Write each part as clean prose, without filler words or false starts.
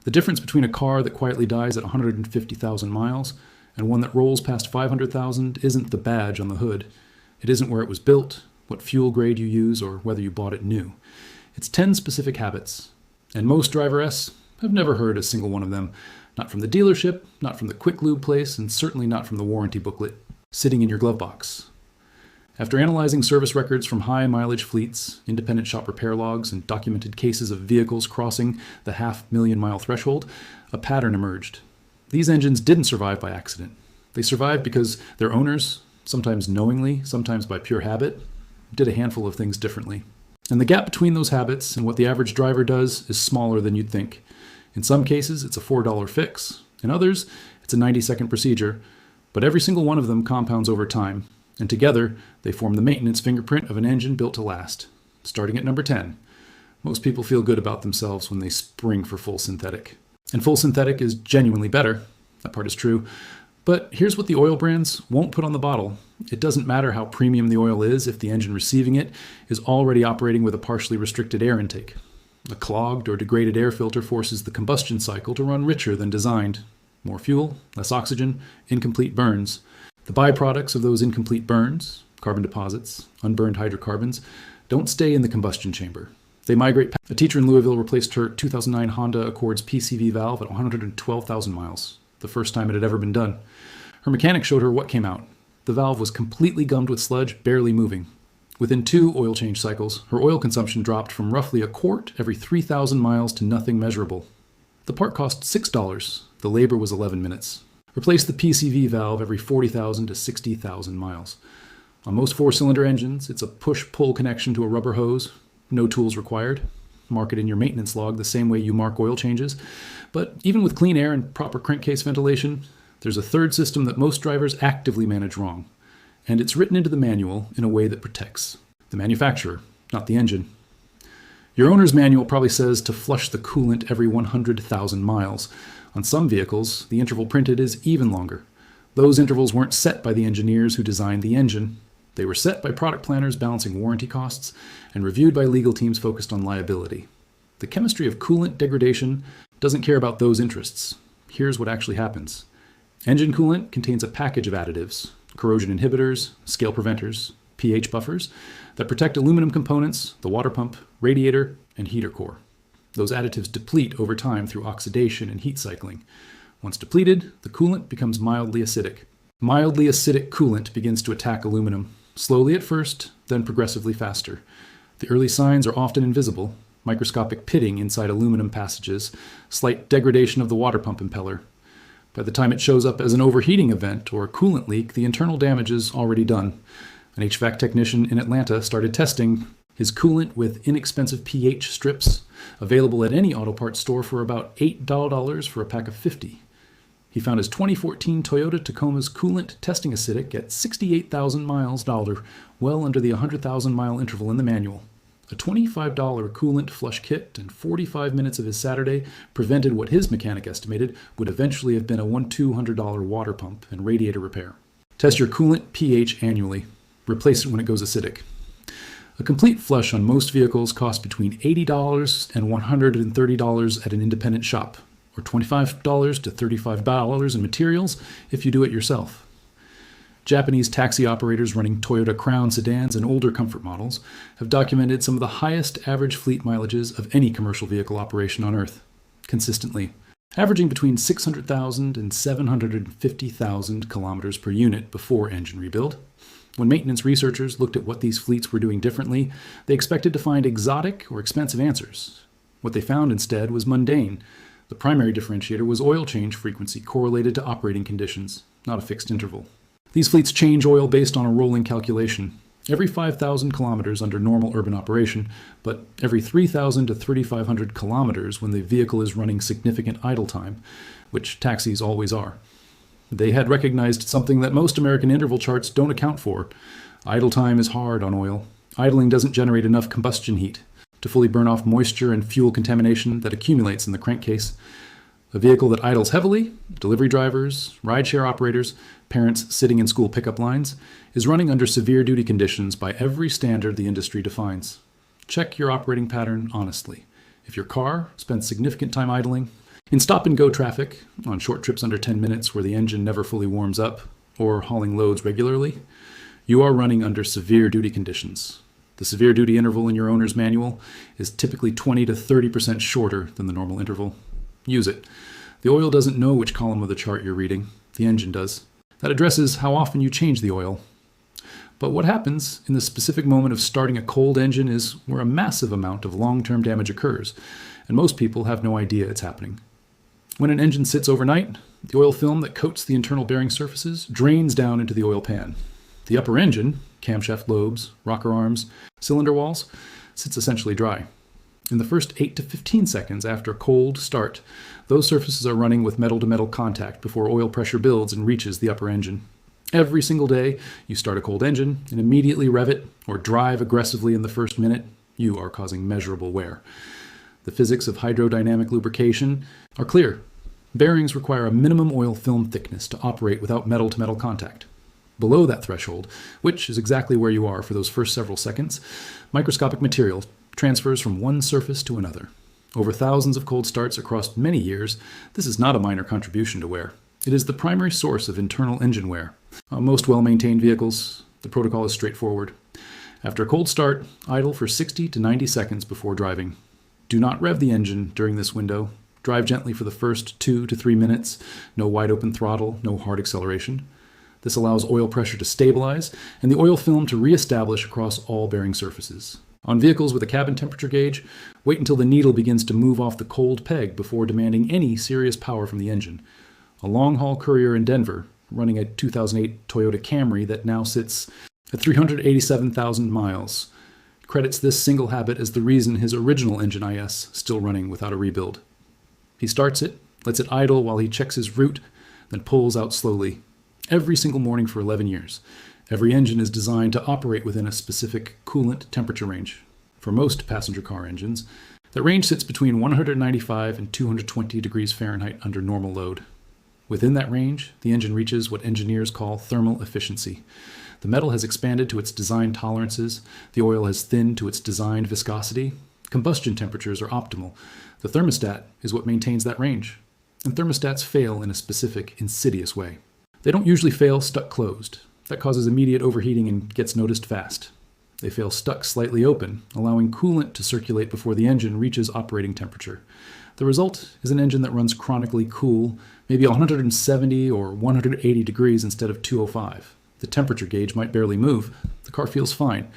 The difference between a car that quietly dies at 150,000 miles and one that rolls past 500,000 isn't the badge on the hood. It isn't where it was built, what fuel grade you use, or whether you bought it new. It's 10 specific habits. And most Driver S have never heard a single one of them. Not from the dealership, not from the quick lube place, and certainly not from the warranty booklet sitting in your glove box. After analyzing service records from high mileage fleets, independent shop repair logs, and documented cases of vehicles crossing the 500,000-mile threshold, a pattern emerged. These engines didn't survive by accident. They survived because their owners, sometimes knowingly, sometimes by pure habit, did a handful of things differently. And the gap between those habits and what the average driver does is smaller than you'd think. In some cases, it's a $4 fix. In others, it's a 90-second procedure. But every single one of them compounds over time. And together, they form the maintenance fingerprint of an engine built to last. Starting at number 10. Most people feel good about themselves when they spring for full synthetic. And full synthetic is genuinely better. That part is true. But here's what the oil brands won't put on the bottle. It doesn't matter how premium the oil is if the engine receiving it is already operating with a partially restricted air intake. A clogged or degraded air filter forces the combustion cycle to run richer than designed. More fuel, less oxygen, incomplete burns. The byproducts of those incomplete burns, carbon deposits, unburned hydrocarbons, don't stay in the combustion chamber. They migrate. A teacher in Louisville replaced her 2009 Honda Accord's PCV valve at 112,000 miles, the first time it had ever been done. Her mechanic showed her what came out. The valve was completely gummed with sludge, barely moving. Within 2 oil change cycles, her oil consumption dropped from roughly a quart every 3,000 miles to nothing measurable. The part cost $6. The labor was 11 minutes. Replace the PCV valve every 40,000 to 60,000 miles. On most 4-cylinder engines, it's a push-pull connection to a rubber hose. No tools required. Mark it in your maintenance log the same way you mark oil changes. But even with clean air and proper crankcase ventilation, there's a third system that most drivers actively manage wrong. And it's written into the manual in a way that protects the manufacturer, not the engine. Your owner's manual probably says to flush the coolant every 100,000 miles. On some vehicles, the interval printed is even longer. Those intervals weren't set by the engineers who designed the engine. They were set by product planners balancing warranty costs and reviewed by legal teams focused on liability. The chemistry of coolant degradation doesn't care about those interests. Here's what actually happens. Engine coolant contains a package of additives, corrosion inhibitors, scale preventers, pH buffers, that protect aluminum components, the water pump, radiator, and heater core. Those additives deplete over time through oxidation and heat cycling. Once depleted, the coolant becomes mildly acidic. Mildly acidic coolant begins to attack aluminum, slowly at first, then progressively faster. The early signs are often invisible: microscopic pitting inside aluminum passages, slight degradation of the water pump impeller. By the time it shows up as an overheating event or a coolant leak, the internal damage is already done. An HVAC technician in Atlanta started testing his coolant with inexpensive pH strips, available at any auto parts store for about $8 for a pack of 50. He found his 2014 Toyota Tacoma's coolant testing acidic at 68,000 miles, well under the 100,000 mile interval in the manual. A $25 coolant flush kit and 45 minutes of his Saturday prevented what his mechanic estimated would eventually have been a $200 water pump and radiator repair. Test your coolant pH annually. Replace it when it goes acidic. A complete flush on most vehicles costs between $80 and $130 at an independent shop, or $25 to $35 in materials if you do it yourself. Japanese taxi operators running Toyota Crown sedans and older comfort models have documented some of the highest average fleet mileages of any commercial vehicle operation on Earth, consistently, averaging between 600,000 and 750,000 kilometers per unit before engine rebuild. When maintenance researchers looked at what these fleets were doing differently, they expected to find exotic or expensive answers. What they found instead was mundane. The primary differentiator was oil change frequency correlated to operating conditions, not a fixed interval. These fleets change oil based on a rolling calculation. Every 5,000 kilometers under normal urban operation, but every 3,000 to 3,500 kilometers when the vehicle is running significant idle time, which taxis always are. They had recognized something that most American interval charts don't account for. Idle time is hard on oil. Idling doesn't generate enough combustion heat to fully burn off moisture and fuel contamination that accumulates in the crankcase. A vehicle that idles heavily, delivery drivers, rideshare operators, parents sitting in school pickup lines, is running under severe duty conditions by every standard the industry defines. Check your operating pattern honestly. If your car spends significant time idling, In stop-and-go traffic, on short trips under 10 minutes where the engine never fully warms up, or hauling loads regularly, you are running under severe duty conditions. The severe duty interval in your owner's manual is typically 20 to 30% shorter than the normal interval. Use it. The oil doesn't know which column of the chart you're reading. The engine does. That addresses how often you change the oil. But what happens in the specific moment of starting a cold engine is where a massive amount of long-term damage occurs, and most people have no idea it's happening. When an engine sits overnight, the oil film that coats the internal bearing surfaces drains down into the oil pan. The upper engine, camshaft lobes, rocker arms, cylinder walls, sits essentially dry. In the first 8 to 15 seconds after a cold start, those surfaces are running with metal-to-metal contact before oil pressure builds and reaches the upper engine. Every single day, you start a cold engine and immediately rev it or drive aggressively in the first minute, you are causing measurable wear. The physics of hydrodynamic lubrication are clear. Bearings require a minimum oil film thickness to operate without metal-to-metal contact. Below that threshold, which is exactly where you are for those first several seconds, microscopic material transfers from one surface to another. Over thousands of cold starts across many years, this is not a minor contribution to wear. It is the primary source of internal engine wear. On most well-maintained vehicles, the protocol is straightforward. After a cold start, idle for 60 to 90 seconds before driving. Do not rev the engine during this window. Drive gently for the first 2 to 3 minutes. No wide open throttle, no hard acceleration. This allows oil pressure to stabilize and the oil film to reestablish across all bearing surfaces. On vehicles with a cabin temperature gauge, wait until the needle begins to move off the cold peg before demanding any serious power from the engine. A long-haul courier in Denver, running a 2008 Toyota Camry that now sits at 387,000 miles, credits this single habit as the reason his original engine IS is still running without a rebuild. He starts it, lets it idle while he checks his route, then pulls out slowly. Every single morning for 11 years. Every engine is designed to operate within a specific coolant temperature range. For most passenger car engines, that range sits between 195 and 220 degrees Fahrenheit under normal load. Within that range, the engine reaches what engineers call thermal efficiency. The metal has expanded to its designed tolerances, the oil has thinned to its designed viscosity, combustion temperatures are optimal. The thermostat is what maintains that range. And thermostats fail in a specific, insidious way. They don't usually fail stuck closed. That causes immediate overheating and gets noticed fast. They fail stuck slightly open, allowing coolant to circulate before the engine reaches operating temperature. The result is an engine that runs chronically cool, maybe 170 or 180 degrees instead of 205. The temperature gauge might barely move. The car feels fine.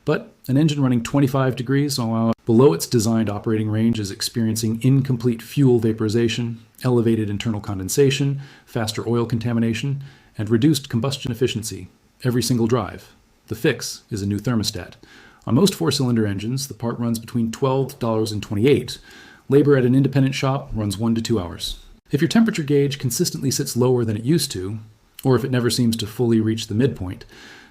But an engine running 25 degrees while below its designed operating range is experiencing incomplete fuel vaporization, elevated internal condensation, faster oil contamination, and reduced combustion efficiency every single drive. The fix is a new thermostat. On most four-cylinder engines, the part runs between $12 and $28. Labor at an independent shop runs 1 to 2 hours. If your temperature gauge consistently sits lower than it used to, or if it never seems to fully reach the midpoint,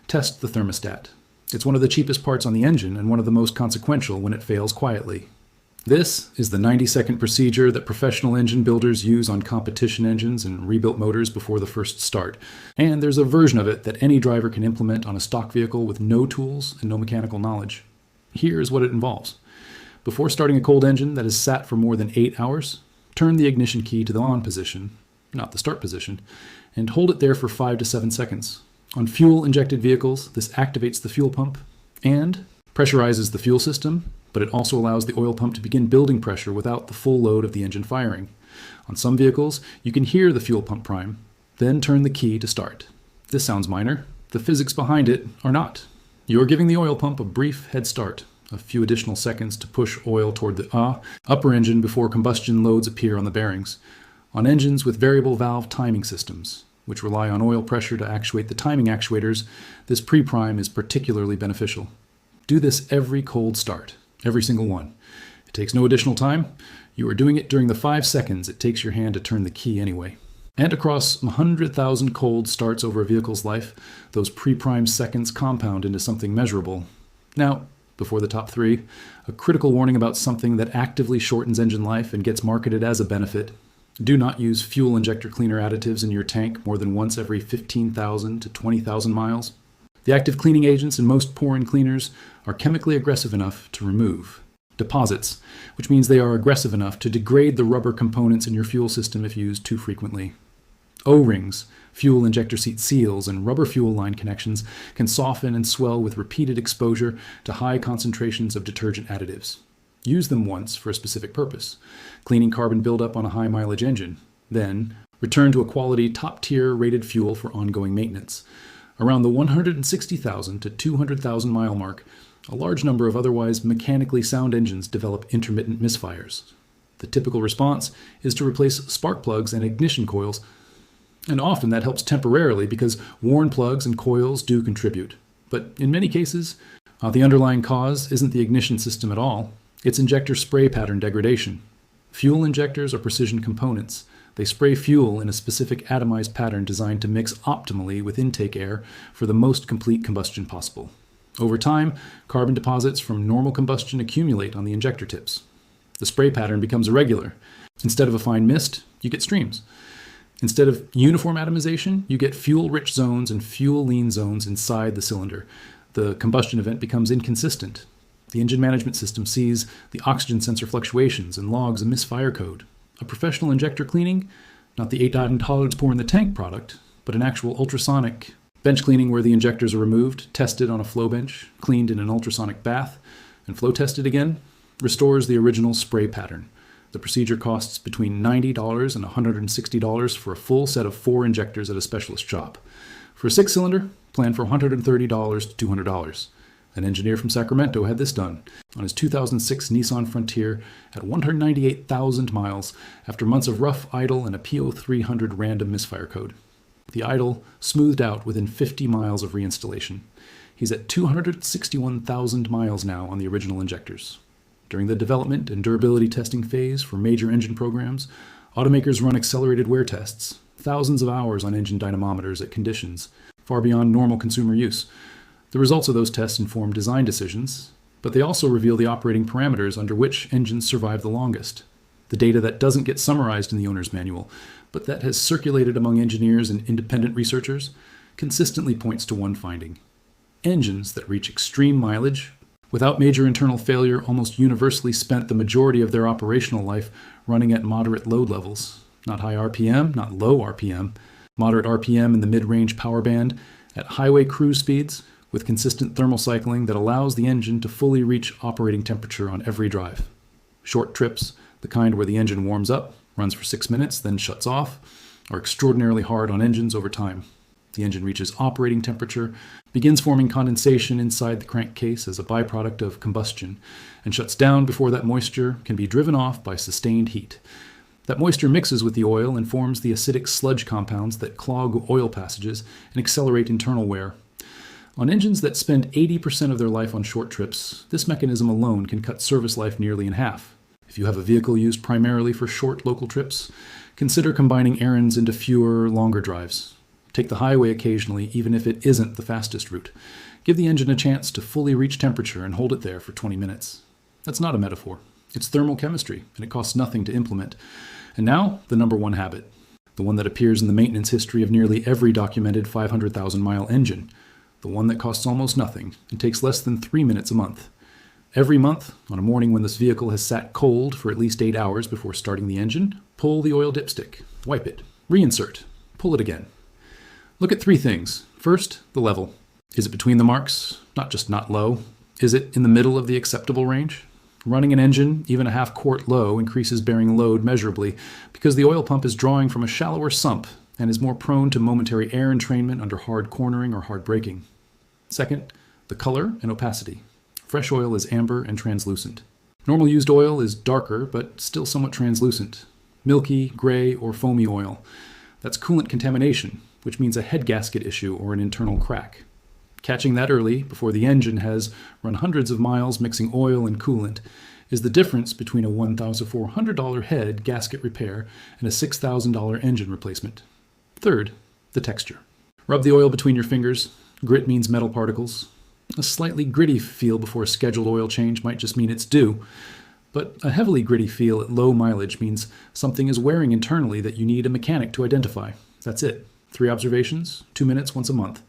test the thermostat. It's one of the cheapest parts on the engine and one of the most consequential when it fails quietly. This is the 90-second procedure that professional engine builders use on competition engines and rebuilt motors before the first start. And there's a version of it that any driver can implement on a stock vehicle with no tools and no mechanical knowledge. Here's what it involves. Before starting a cold engine that has sat for more than 8 hours, turn the ignition key to the on position, not the start position, and hold it there for 5 to 7 seconds. On fuel-injected vehicles, this activates the fuel pump and pressurizes the fuel system, but it also allows the oil pump to begin building pressure without the full load of the engine firing. On some vehicles, you can hear the fuel pump prime, then turn the key to start. This sounds minor. The physics behind it are not. You're giving the oil pump a brief head start, a few additional seconds to push oil toward the upper engine before combustion loads appear on the bearings. On engines with variable valve timing systems, which rely on oil pressure to actuate the timing actuators, this pre-prime is particularly beneficial. Do this every cold start, every single one. It takes no additional time. You are doing it during the 5 seconds it takes your hand to turn the key anyway. And across 100,000 cold starts over a vehicle's life, those pre-prime seconds compound into something measurable. Now, before the top 3, a critical warning about something that actively shortens engine life and gets marketed as a benefit. Do not use fuel injector cleaner additives in your tank more than once every 15,000 to 20,000 miles. The active cleaning agents in most pour-in cleaners are chemically aggressive enough to remove. Deposits, which means they are aggressive enough to degrade the rubber components in your fuel system if used too frequently. O-rings, fuel injector seat seals, and rubber fuel line connections can soften and swell with repeated exposure to high concentrations of detergent additives. Use them once for a specific purpose, cleaning carbon buildup on a high mileage engine. Then, return to a quality top-tier rated fuel for ongoing maintenance. Around the 160,000 to 200,000 mile mark, a large number of otherwise mechanically sound engines develop intermittent misfires. The typical response is to replace spark plugs and ignition coils, and often that helps temporarily because worn plugs and coils do contribute. But in many cases, the underlying cause isn't the ignition system at all. It's injector spray pattern degradation. Fuel injectors are precision components. They spray fuel in a specific atomized pattern designed to mix optimally with intake air for the most complete combustion possible. Over time, carbon deposits from normal combustion accumulate on the injector tips. The spray pattern becomes irregular. Instead of a fine mist, you get streams. Instead of uniform atomization, you get fuel-rich zones and fuel-lean zones inside the cylinder. The combustion event becomes inconsistent. The engine management system sees the oxygen sensor fluctuations and logs a misfire code. A professional injector cleaning, not the $8 pour in the tank product, but an actual ultrasonic bench cleaning where the injectors are removed, tested on a flow bench, cleaned in an ultrasonic bath, and flow tested again, restores the original spray pattern. The procedure costs between $90 and $160 for a full set of 4 injectors at a specialist shop. For a 6-cylinder, plan for $130 to $200. An engineer from Sacramento had this done on his 2006 Nissan Frontier at 198,000 miles after months of rough idle and a P0300 random misfire code. The idle smoothed out within 50 miles of reinstallation. He's at 261,000 miles now on the original injectors. During the development and durability testing phase for major engine programs, automakers run accelerated wear tests, thousands of hours on engine dynamometers at conditions far beyond normal consumer use. The results of those tests inform design decisions, but they also reveal the operating parameters under which engines survive the longest. The data that doesn't get summarized in the owner's manual, but that has circulated among engineers and independent researchers, consistently points to one finding. Engines that reach extreme mileage, without major internal failure, almost universally spent the majority of their operational life running at moderate load levels. Not high RPM, not low RPM, moderate RPM in the mid-range power band, at highway cruise speeds, with consistent thermal cycling that allows the engine to fully reach operating temperature on every drive. Short trips, the kind where the engine warms up, runs for 6 minutes, then shuts off, are extraordinarily hard on engines over time. The engine reaches operating temperature, begins forming condensation inside the crankcase as a byproduct of combustion, and shuts down before that moisture can be driven off by sustained heat. That moisture mixes with the oil and forms the acidic sludge compounds that clog oil passages and accelerate internal wear. On engines that spend 80% of their life on short trips, this mechanism alone can cut service life nearly in half. If you have a vehicle used primarily for short local trips, consider combining errands into fewer, longer drives. Take the highway occasionally, even if it isn't the fastest route. Give the engine a chance to fully reach temperature and hold it there for 20 minutes. That's not a metaphor. It's thermal chemistry, and it costs nothing to implement. And now, the number one habit. The one that appears in the maintenance history of nearly every documented 500,000-mile engine. The one that costs almost nothing and takes less than 3 minutes a month. Every month, on a morning when this vehicle has sat cold for at least 8 hours before starting the engine, pull the oil dipstick, wipe it, reinsert, pull it again. Look at 3 things. First, the level. Is it between the marks? Not just not low. Is it in the middle of the acceptable range? Running an engine, even a half quart low, increases bearing load measurably because the oil pump is drawing from a shallower sump and is more prone to momentary air entrainment under hard cornering or hard braking. Second, the color and opacity. Fresh oil is amber and translucent. Normal used oil is darker, but still somewhat translucent. Milky, gray, or foamy oil. That's coolant contamination, which means a head gasket issue or an internal crack. Catching that early, before the engine has run hundreds of miles mixing oil and coolant, is the difference between a $1,400 head gasket repair and a $6,000 engine replacement. Third, the texture. Rub the oil between your fingers. Grit means metal particles. A slightly gritty feel before a scheduled oil change might just mean it's due. But a heavily gritty feel at low mileage means something is wearing internally that you need a mechanic to identify. That's it. 3 observations, 2 minutes once a month.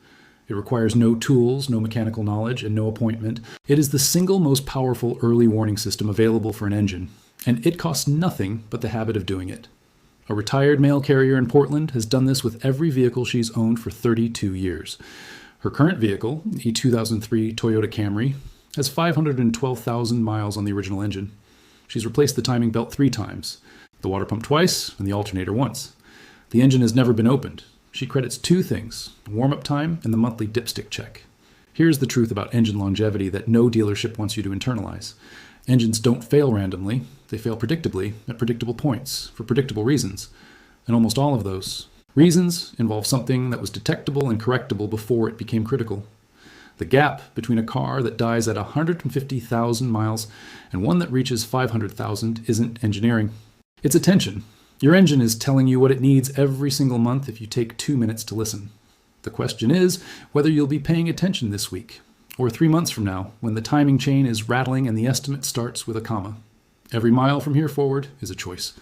It requires no tools, no mechanical knowledge, and no appointment. It is the single most powerful early warning system available for an engine, and it costs nothing but the habit of doing it. A retired mail carrier in Portland has done this with every vehicle she's owned for 32 years. Her current vehicle, a 2003 Toyota Camry, has 512,000 miles on the original engine. She's replaced the timing belt 3 times, the water pump twice, and the alternator once. The engine has never been opened. She credits 2 things, warm-up time and the monthly dipstick check. Here's the truth about engine longevity that no dealership wants you to internalize. Engines don't fail randomly. They fail predictably at predictable points for predictable reasons. And almost all of those reasons involve something that was detectable and correctable before it became critical. The gap between a car that dies at 150,000 miles and one that reaches 500,000 isn't engineering. It's attention. Your engine is telling you what it needs every single month if you take 2 minutes to listen. The question is whether you'll be paying attention this week, or 3 months from now, when the timing chain is rattling and the estimate starts with a comma. Every mile from here forward is a choice.